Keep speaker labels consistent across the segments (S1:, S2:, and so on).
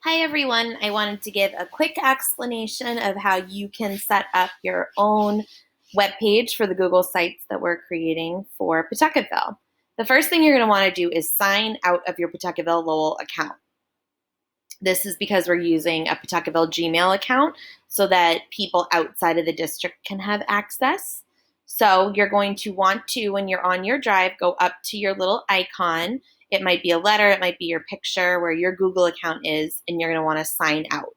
S1: Hi everyone, I wanted to give a quick explanation of how you can set up your own web page for the Google Sites that we're creating for Pawtucketville. The first thing you're going to want to do is sign out of your Pawtucketville Lowell account. This is because we're using a Pawtucketville Gmail account so that people outside of the district can have access. So you're going to want to, when you're on your drive, go up to your little icon. It might be a letter, it might be your picture where your Google account is, and you're going to want to sign out.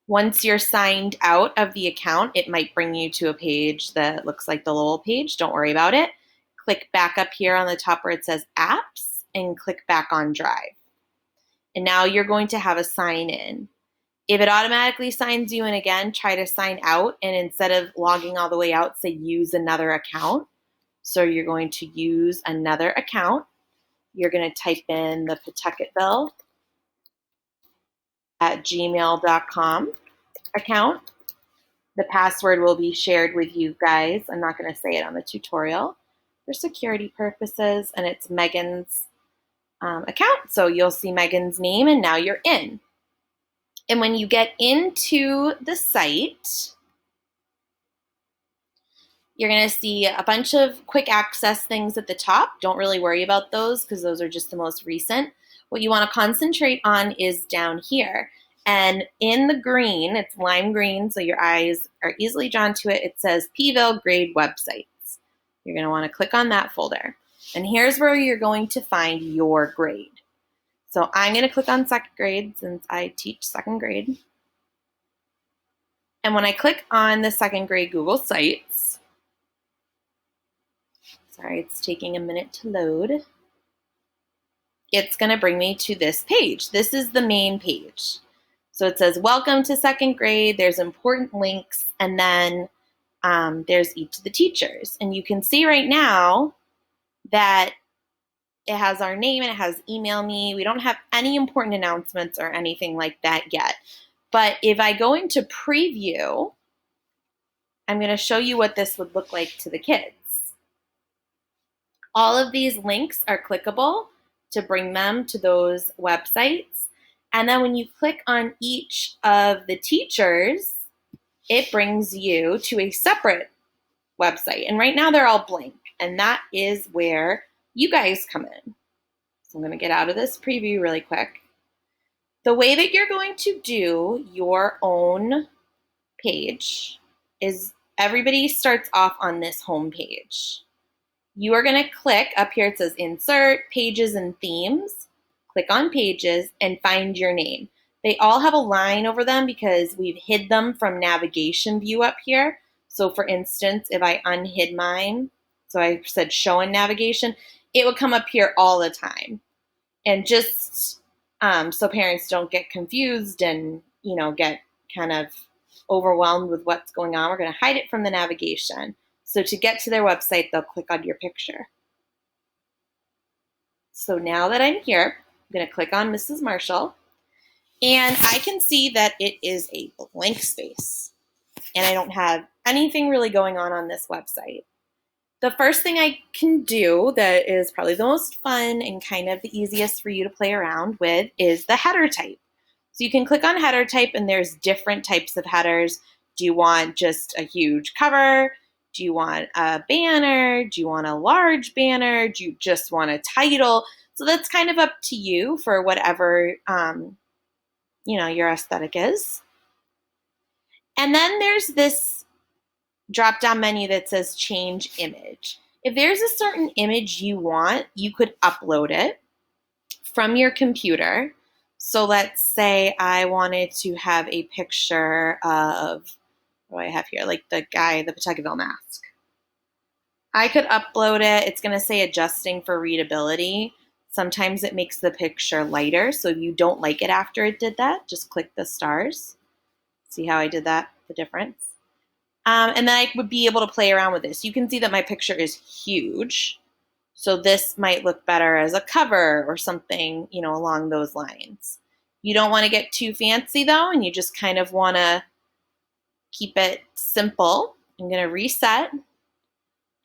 S1: Once you're signed out of the account, it might bring you to a page that looks like the Lowell page. Don't worry about it. Click back up here on the top where it says Apps and click back on Drive. And now you're going to have a sign in. If it automatically signs you in again, try to sign out, and instead of logging all the way out, say use another account. So you're going to use another account. You're going to type in the Pawtucketville at gmail.com account. The password will be shared with you guys. I'm not going to say it on the tutorial for security purposes, and it's Megan's account. So you'll see Megan's name, and now you're in. And when you get into the site, you're going to see a bunch of quick access things at the top. Don't really worry about those because those are just the most recent. What you want to concentrate on is down here. And in the green, it's lime green, so your eyes are easily drawn to it. It says Pville Grade Websites. You're going to want to click on that folder. And here's where you're going to find your grade. So I'm going to click on second grade since I teach second grade. And when I click on the second grade Google Sites, sorry, it's taking a minute to load. It's going to bring me to this page. This is the main page. So it says, welcome to second grade. There's important links, and then there's each of the teachers. And you can see right now that it has our name and it has email me. We don't have any important announcements or anything like that yet. But if I go into preview, I'm going to show you what this would look like to the kids. All of these links are clickable to bring them to those websites. And then when you click on each of the teachers, it brings you to a separate website. And right now they're all blank. And that is where you guys come in. So I'm going to get out of this preview really quick. The way that you're going to do your own page is everybody starts off on this home page. You are going to click up here. It says Insert, Pages and Themes. Click on Pages and find your name. They all have a line over them because we've hid them from navigation view up here. So for instance, if I unhid mine, so I said Show in Navigation, it would come up here all the time. And just so parents don't get confused and, get kind of overwhelmed with what's going on, we're going to hide it from the navigation. So to get to their website, they'll click on your picture. So now that I'm here, I'm going to click on Mrs. Marshall, and I can see that it is a blank space, and I don't have anything really going on this website. The first thing I can do that is probably the most fun and kind of the easiest for you to play around with is the header type. So you can click on header type, and there's different types of headers. Do you want just a huge cover? Do you want a banner? Do you want a large banner? Do you just want a title? So that's kind of up to you for whatever, your aesthetic is. And then there's this drop-down menu that says Change Image. If there's a certain image you want, you could upload it from your computer. So let's say I wanted to have a picture of, what do I have here? Like the guy, the Pawtucketville mask. I could upload it. It's going to say adjusting for readability. Sometimes it makes the picture lighter. So if you don't like it after it did that, just click the stars. See how I did that, the difference? And then I would be able to play around with this. You can see that my picture is huge. So this might look better as a cover or something, along those lines. You don't want to get too fancy though, and you just kind of want to keep it simple. I'm going to reset,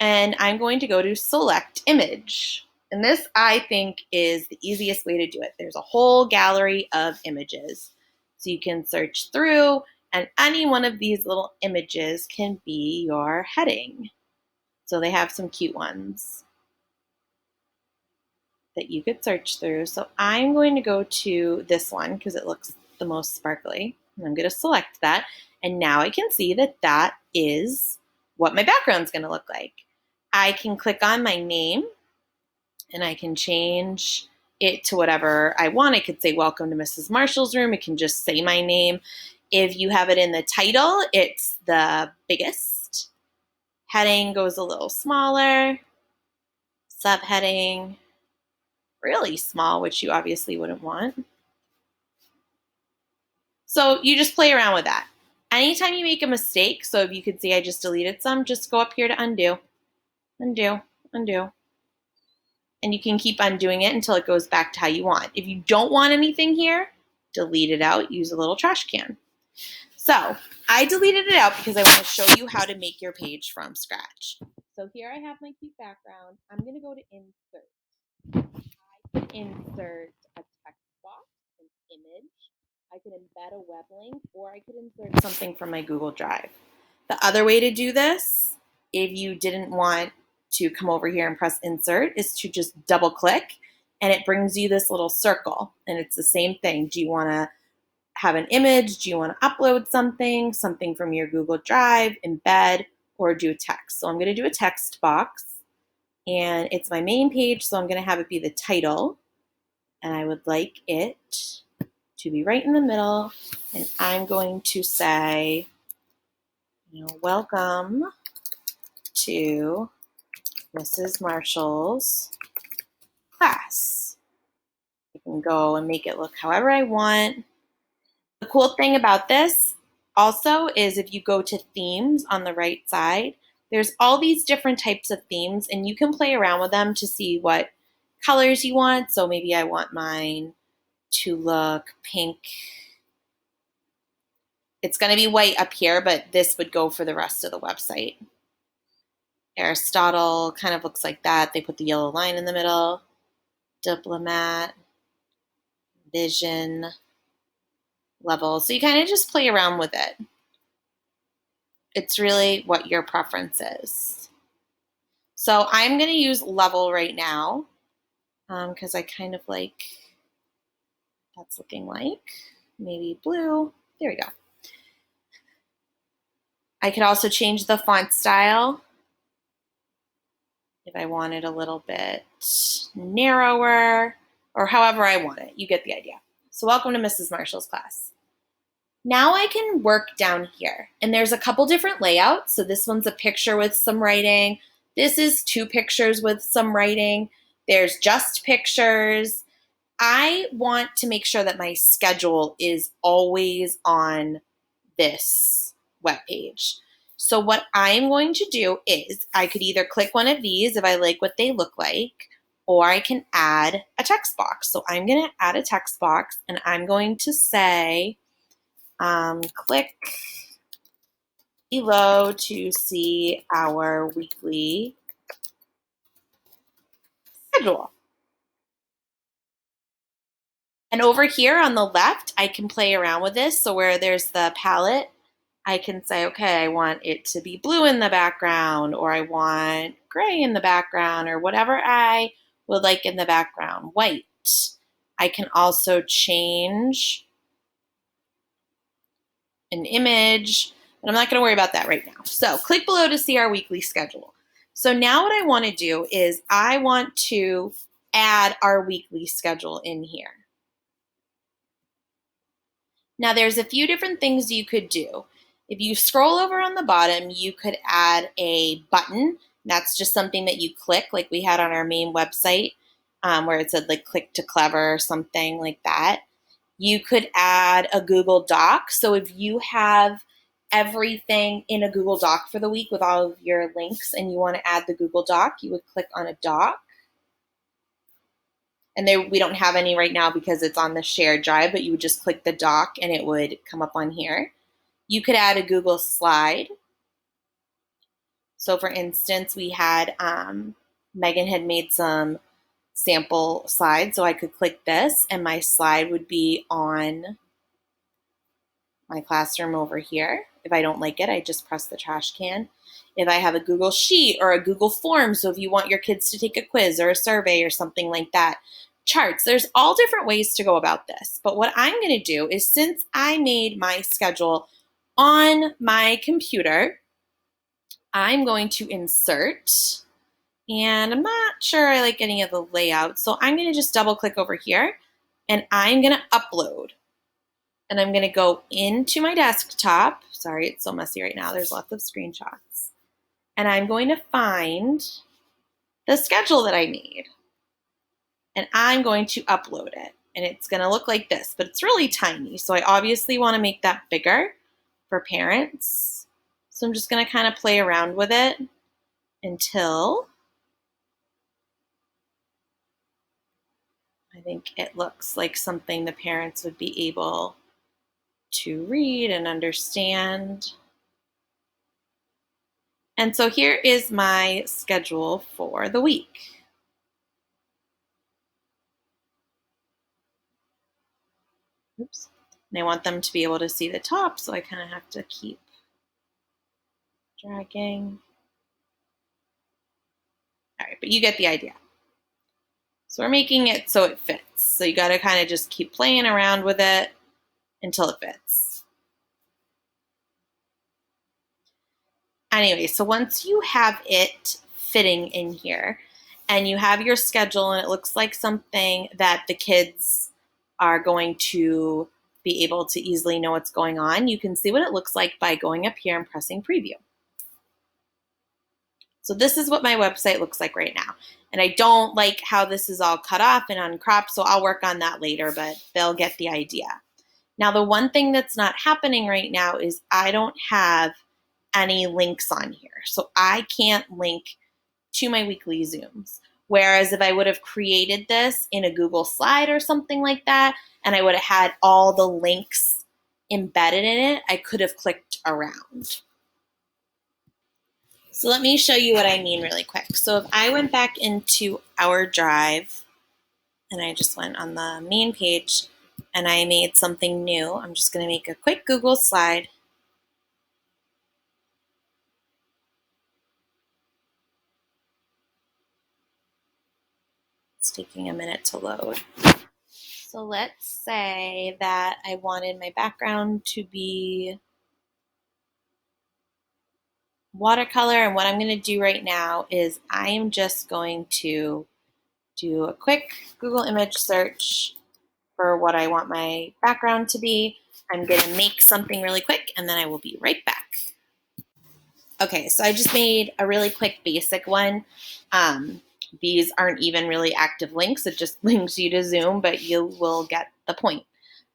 S1: and I'm going to go to Select Image. And this, I think, is the easiest way to do it. There's a whole gallery of images. So you can search through, and any one of these little images can be your heading. So they have some cute ones that you could search through. So I'm going to go to this one because it looks the most sparkly. And I'm going to select that. And now I can see that that is what my background is going to look like. I can click on my name and I can change it to whatever I want. I could say, welcome to Mrs. Marshall's room. It can just say my name. If you have it in the title, it's the biggest. Heading goes a little smaller. Subheading, really small, which you obviously wouldn't want. So you just play around with that. Anytime you make a mistake, so if you could see I just deleted some, just go up here to undo, undo, undo. And you can keep undoing it until it goes back to how you want. If you don't want anything here, delete it out, use a little trash can. So I deleted it out because I want to show you how to make your page from scratch. So here I have my cute background. I'm going to go to insert. I can insert a text box, an image. I could embed a web link, or I could insert something from my Google Drive. The other way to do this, if you didn't want to come over here and press insert, is to just double click and it brings you this little circle. And it's the same thing. Do you want to have an image? Do you want to upload something from your Google Drive, embed, or do a text? So I'm going to do a text box, and it's my main page, so I'm going to have it be the title, and I would like it to be right in the middle, and I'm going to say, welcome to Mrs. Marshall's class. I can go and make it look however I want. The cool thing about this also is if you go to themes on the right side, there's all these different types of themes, and you can play around with them to see what colors you want. So maybe I want mine to look pink. It's going to be white up here, but this would go for the rest of the website. Aristotle kind of looks like that. They put the yellow line in the middle. Diplomat, Vision, Level. So you kind of just play around with it. It's really what your preference is. So I'm going to use Level right now because I kind of like that's looking like. Maybe blue. There we go. I could also change the font style if I want it a little bit narrower or however I want it. You get the idea. So welcome to Mrs. Marshall's class. Now I can work down here, and there's a couple different layouts. So this one's a picture with some writing. This is 2 pictures with some writing. There's just pictures. I want to make sure that my schedule is always on this web page. So what I'm going to do is I could either click one of these if I like what they look like, or I can add a text box. So I'm going to add a text box, and I'm going to say, click below to see our weekly schedule. And over here on the left, I can play around with this. So where there's the palette, I can say, okay, I want it to be blue in the background, or I want gray in the background, or whatever I would like in the background, white. I can also change an image, but I'm not going to worry about that right now. So click below to see our weekly schedule. So now what I want to do is I want to add our weekly schedule in here. Now there's a few different things you could do. If you scroll over on the bottom, you could add a button. That's just something that you click, like we had on our main website, where it said like click to clever or something like that. You could add a Google Doc. So if you have everything in a Google Doc for the week with all of your links and you want to add the Google Doc, you would click on a doc. And we don't have any right now because it's on the shared drive, but you would just click the doc and it would come up on here. You could add a Google slide. So for instance, we had, Megan had made some sample slide. So I could click this and my slide would be on my classroom over here. If I don't like it, I just press the trash can. If I have a Google Sheet or a Google Form, so if you want your kids to take a quiz or a survey or something like that, charts, there's all different ways to go about this. But what I'm going to do is, since I made my schedule on my computer, I'm going to insert, and I'm not sure I like any of the layout, so I'm going to just double click over here and I'm going to upload. And I'm going to go into my desktop. Sorry, it's so messy right now. There's lots of screenshots. And I'm going to find the schedule that I made. And I'm going to upload it. And it's going to look like this, but it's really tiny. So I obviously want to make that bigger for parents. So I'm just going to kind of play around with it until I think it looks like something the parents would be able to read and understand. And so here is my schedule for the week. Oops. And I want them to be able to see the top, so I kind of have to keep dragging. All right, but you get the idea. So we're making it so it fits. So you got to kind of just keep playing around with it until it fits. Anyway, so once you have it fitting in here and you have your schedule and it looks like something that the kids are going to be able to easily know what's going on, you can see what it looks like by going up here and pressing preview. So this is what my website looks like right now. And I don't like how this is all cut off and uncropped, so I'll work on that later, but they'll get the idea. Now, the one thing that's not happening right now is I don't have any links on here. So I can't link to my weekly Zooms. Whereas if I would have created this in a Google slide or something like that, and I would have had all the links embedded in it, I could have clicked around. So let me show you what I mean really quick. So if I went back into our drive and I just went on the main page and I made something new, I'm just going to make a quick Google slide. It's taking a minute to load. So let's say that I wanted my background to be watercolor, and what I'm going to do right now is I am just going to do a quick Google image search for what I want my background to be. I'm going to make something really quick and then I will be right back. Okay, so I just made a really quick basic one. These aren't even really active links. It just links you to Zoom, but you will get the point.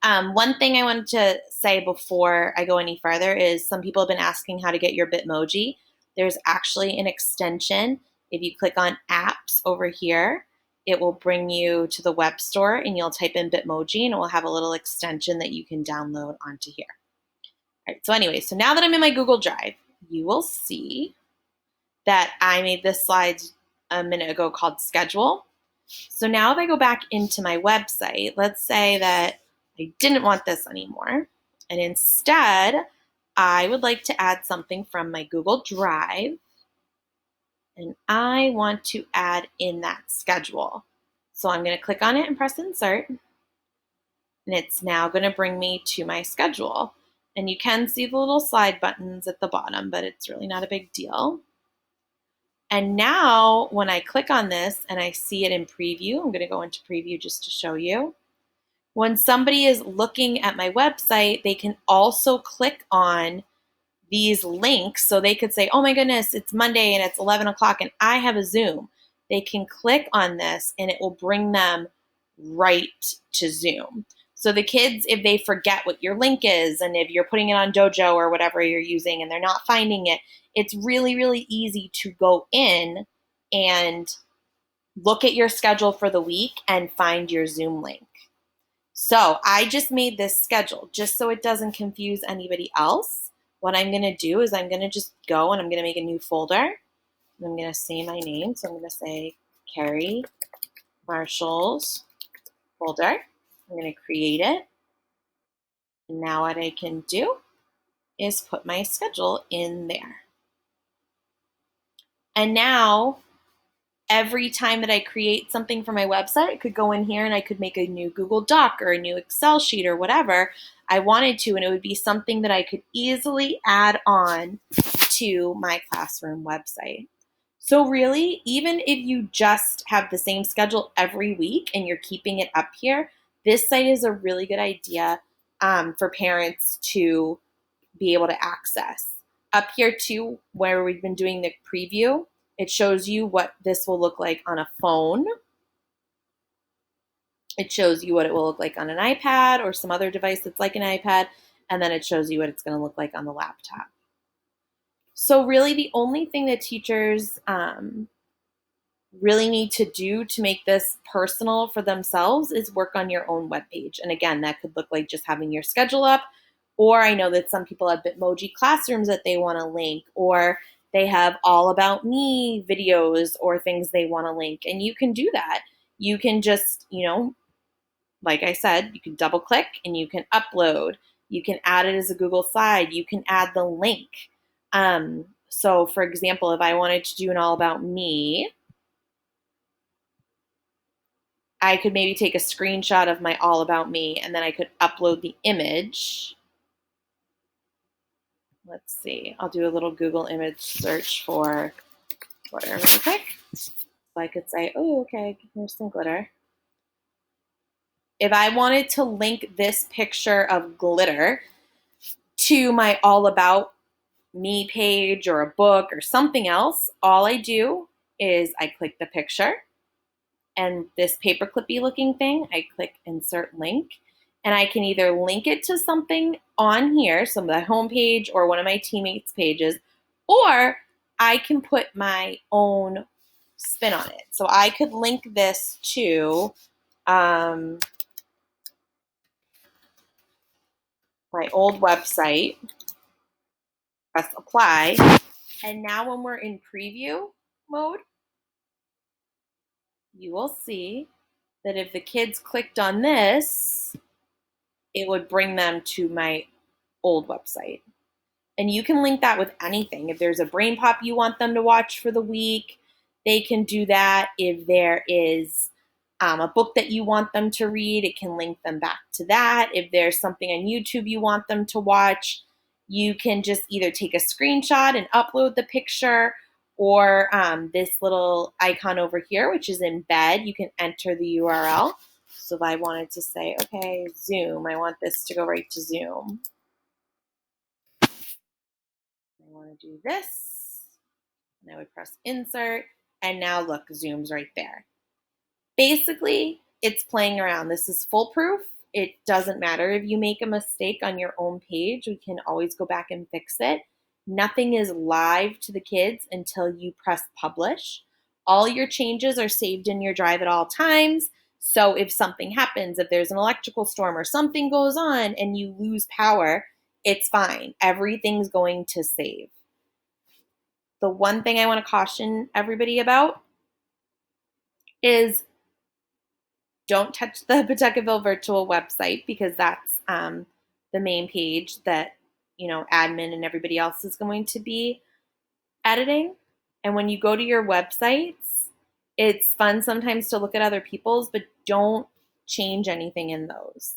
S1: One thing I wanted to say before I go any further is some people have been asking how to get your Bitmoji. There's actually an extension. If you click on apps over here, it will bring you to the web store and you'll type in Bitmoji and it will have a little extension that you can download onto here. All right, so anyway, so now that I'm in my Google Drive, you will see that I made this slide a minute ago called schedule. So now if I go back into my website, let's say that I didn't want this anymore, and instead I would like to add something from my Google Drive, and I want to add in that schedule. So I'm going to click on it and press insert, and it's now going to bring me to my schedule. And you can see the little slide buttons at the bottom, but it's really not a big deal. And now when I click on this and I see it in preview, I'm going to go into preview just to show you. When somebody is looking at my website, they can also click on these links. So they could say, oh my goodness, it's Monday and it's 11 o'clock and I have a Zoom. They can click on this and it will bring them right to Zoom. So the kids, if they forget what your link is and if you're putting it on Dojo or whatever you're using and they're not finding it, it's really, really easy to go in and look at your schedule for the week and find your Zoom link. So I just made this schedule just so it doesn't confuse anybody else. What I'm going to do is I'm going to just go and I'm going to make a new folder. I'm going to say my name. So I'm going to say Carrie Marshall's folder. I'm going to create it. And now what I can do is put my schedule in there. And now every time that I create something for my website, I could go in here and I could make a new Google Doc or a new Excel sheet or whatever I wanted to, and it would be something that I could easily add on to my classroom website. So really, even if you just have the same schedule every week and you're keeping it up here, this site is a really good idea for parents to be able to access. Up here too, where we've been doing the preview, it shows you what this will look like on a phone. It shows you what it will look like on an iPad or some other device that's like an iPad, and then it shows you what it's going to look like on the laptop. So really the only thing that teachers really need to do to make this personal for themselves is work on your own webpage. And again, that could look like just having your schedule up, or I know that some people have Bitmoji classrooms that they want to link, or they have all about me videos or things they want to link. And you can do that. You can just, like I said, you can double click and you can upload. You can add it as a Google slide. You can add the link. So for example, if I wanted to do an all about me, I could maybe take a screenshot of my all about me and then I could upload the image. Let's see. I'll do a little Google image search for glitter really quick. So I could say, oh, okay, here's some glitter. If I wanted to link this picture of glitter to my all about me page or a book or something else, all I do is I click the picture and this paperclippy looking thing, I click insert link, and I can either link it to something on here, so the home page or one of my teammates' pages, or I can put my own spin on it. So I could link this to my old website, press apply, and now when we're in preview mode, you will see that if the kids clicked on this, it would bring them to my old website. And you can link that with anything. If there's a brain pop you want them to watch for the week, they can do that. If there is a book that you want them to read, it can link them back to that. If there's something on YouTube you want them to watch, you can just either take a screenshot and upload the picture, or this little icon over here, which is embed, you can enter the URL. So if I wanted to say, okay, Zoom, I want this to go right to Zoom. I want to do this, and I would press insert, and now look, Zoom's right there. Basically, it's playing around. This is foolproof. It doesn't matter if you make a mistake on your own page. We can always go back and fix it. Nothing is live to the kids until you press publish. All your changes are saved in your drive at all times. So if something happens, if there's an electrical storm or something goes on and you lose power, it's fine. Everything's going to save. The one thing I want to caution everybody about is don't touch the Pawtuckaville Virtual website, because that's the main page that, admin and everybody else is going to be editing. And when you go to your websites, it's fun sometimes to look at other people's, but don't change anything in those.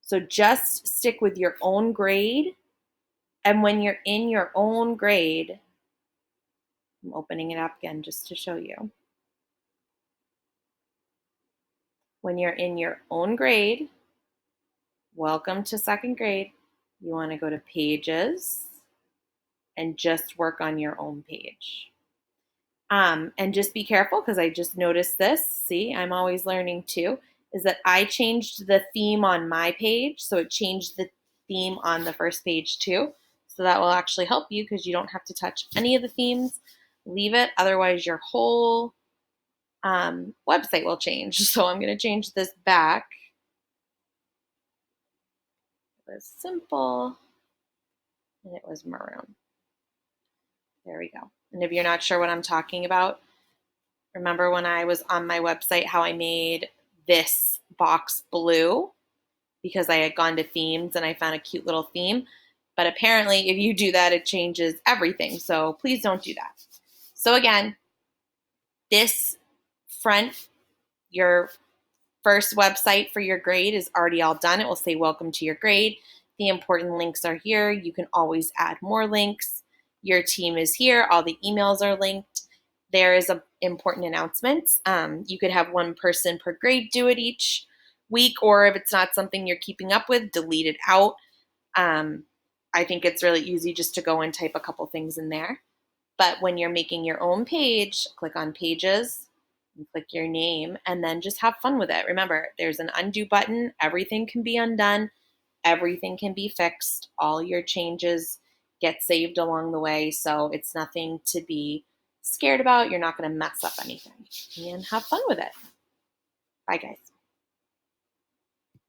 S1: So just stick with your own grade. And when you're in your own grade, I'm opening it up again just to show you. When you're in your own grade, welcome to second grade, you want to go to pages and just work on your own page. And just be careful, because I just noticed this. See, I'm always learning too, is that I changed the theme on my page. So it changed the theme on the first page too. So that will actually help you, because you don't have to touch any of the themes. Leave it. Otherwise, your whole website will change. So I'm going to change this back. It was simple and it was maroon. There we go. And if you're not sure what I'm talking about, Remember when I was on my website how I made this box blue because I had gone to themes and I found a cute little theme. But apparently if you do that, it changes everything. So please don't do that. So again, this front, your first website for your grade is already all done. It will say welcome to your grade. The important links are here. You can always add more links. Your team is here. All the emails are linked. There is important announcements. You could have one person per grade do it each week, or if it's not something you're keeping up with, delete it out. I think it's really easy just to go and type a couple things in there. But when you're making your own page, click on pages, and click your name, and then just have fun with it. Remember, there's an undo button. Everything can be undone. Everything can be fixed. All your changes get saved along the way. So it's nothing to be scared about. You're not going to mess up anything. And have fun with it. Bye, guys.